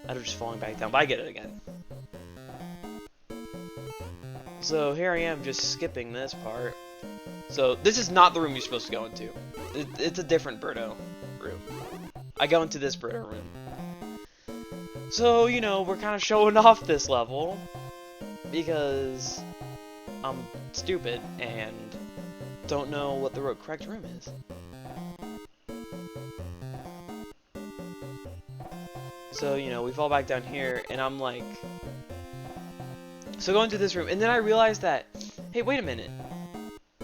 I was just falling back down, but I get it again. So here I am just skipping this part. So this is not the room you're supposed to go into. It's a different Birdo room. I go into this Birdo room. So, you know, we're kind of showing off this level because I'm stupid and don't know what the correct room is. So, you know, we fall back down here, and I'm like, so go into this room, and then I realized that, hey, wait a minute,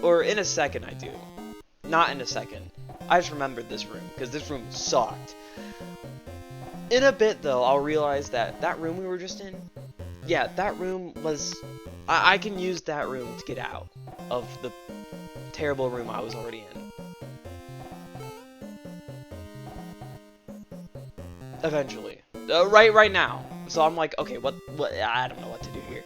or in a second I do, not in a second, I just remembered this room, because this room sucked. In a bit, though, I'll realize that that room we were just in, yeah, that room was, I can use that room to get out of the terrible room I was already in. Eventually. Right now. So I'm like, okay, what, I don't know what to do here.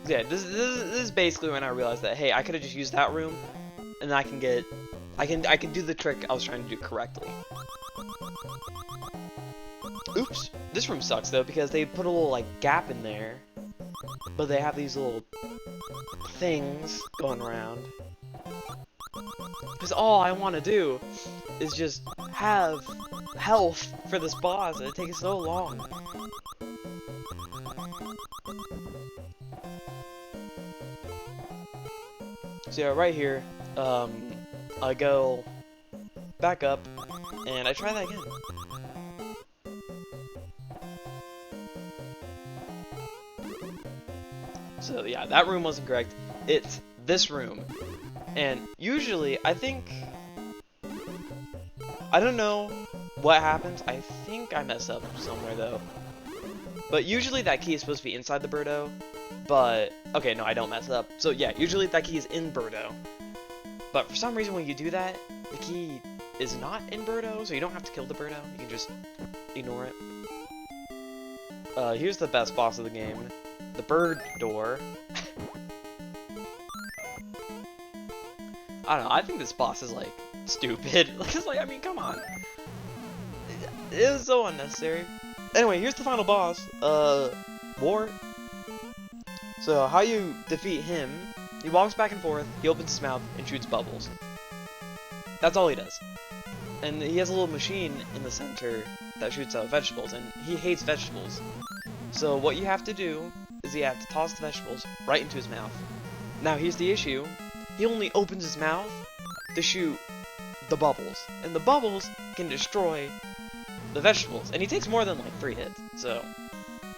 Yeah, this is basically when I realized that, hey, I could have just used that room, and then I can do the trick I was trying to do correctly. Oops. This room sucks, though, because they put a little, like, gap in there, but they have these little things going around. Because all I want to do is just have health for this boss, and it takes so long. So yeah, right here, I go back up, and I try that again. So yeah, that room wasn't correct. It's this room. And usually, I think, I don't know what happens. I think I mess up somewhere though. But usually that key is supposed to be inside the Birdo. But, okay, no, I don't mess up. So yeah, usually that key is in Birdo. But for some reason when you do that, the key is not in Birdo, so you don't have to kill the Birdo. You can just ignore it. Here's the best boss of the game. The bird door. I don't know, I think this boss is, like, stupid. It's like, I mean, come on. It is so unnecessary. Anyway, here's the final boss. War. So, how you defeat him, he walks back and forth, he opens his mouth, and shoots bubbles. That's all he does. And he has a little machine in the center that shoots out vegetables, and he hates vegetables. So, what you have to do is you have to toss the vegetables right into his mouth. Now, here's the issue. He only opens his mouth to shoot the bubbles. And the bubbles can destroy the vegetables. And he takes more than, like, 3 hits. So,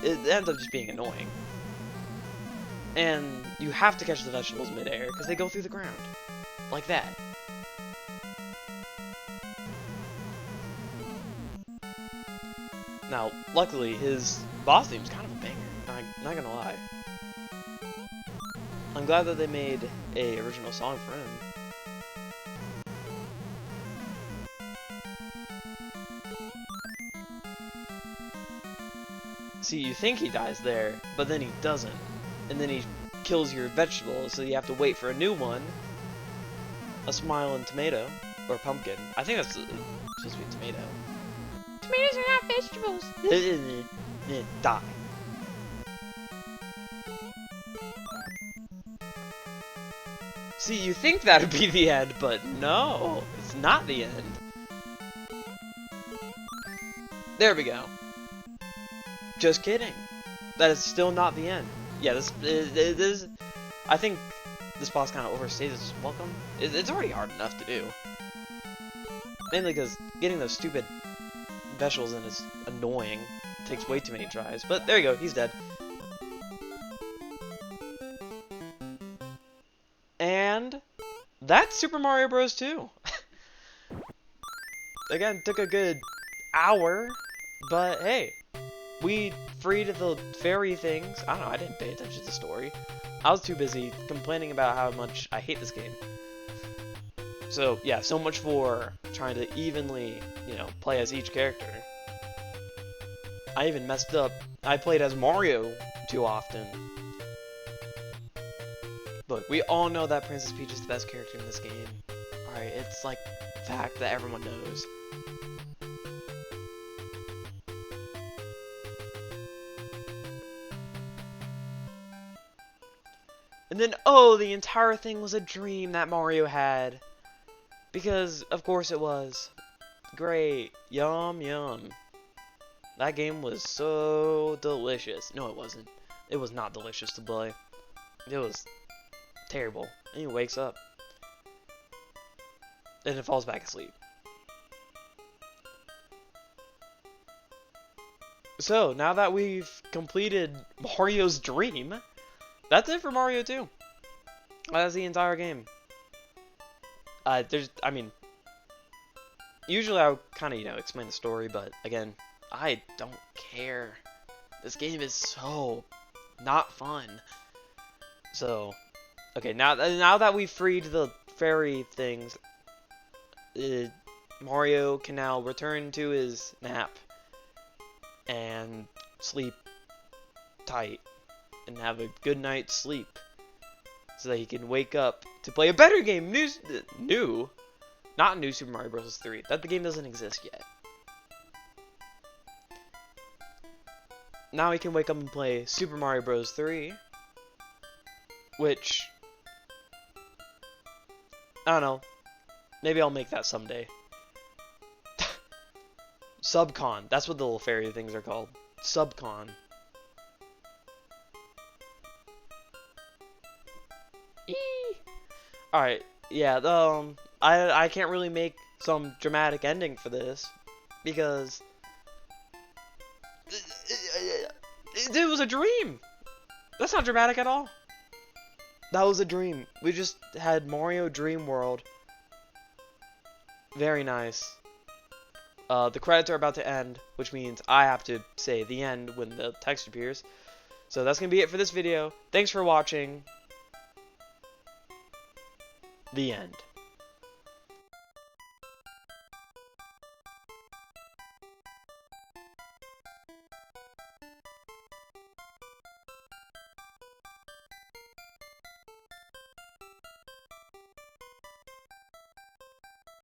it ends up just being annoying. And you have to catch the vegetables midair, because they go through the ground. Like that. Now, luckily, his boss theme's kind of a banger. Not gonna lie. I'm glad that they made a original song for him. See, you think he dies there, but then he doesn't. And then he kills your vegetables, so you have to wait for a new one. A smile and tomato. Or pumpkin. I think that's supposed to be tomato. Tomatoes are not vegetables. Die. See, you think that'd be the end, but no, it's not the end. There we go. Just kidding. That is still not the end. Yeah, this I think this boss kind of overstays its welcome. It's already hard enough to do. Mainly because getting those stupid vegetables in is annoying. It takes way too many tries. But there you go, he's dead. And that's Super Mario Bros. 2. Again, took a good hour, but hey, we freed the fairy things. I don't know, I didn't pay attention to the story. I was too busy complaining about how much I hate this game. So, yeah, so much for trying to evenly, you know, play as each character. I even messed up. I played as Mario too often. Look, we all know that Princess Peach is the best character in this game. Alright, it's like fact that everyone knows. And then, oh, the entire thing was a dream that Mario had. Because, of course it was. Great. Yum, yum. That game was so delicious. No, it wasn't. It was not delicious to play. It was terrible. And he wakes up. And it falls back asleep. So, now that we've completed Mario's dream, that's it for Mario 2. That's the entire game. I mean, usually I would kind of, you know, explain the story, but again, I don't care. This game is so not fun. So, okay, now that we've freed the fairy things, Mario can now return to his nap and sleep tight and have a good night's sleep so that he can wake up to play a better game. Not New Super Mario Bros. 3. That the game doesn't exist yet. Now he can wake up and play Super Mario Bros. 3, which, I don't know, maybe I'll make that someday. Subcon, that's what the little fairy things are called. Subcon. Alright, yeah, I can't really make some dramatic ending for this, because it was a dream! That's not dramatic at all. That was a dream. We just had Mario Dream World. Very nice. The credits are about to end, which means I have to say the end when the text appears. So that's going to be it for this video. Thanks for watching. The end.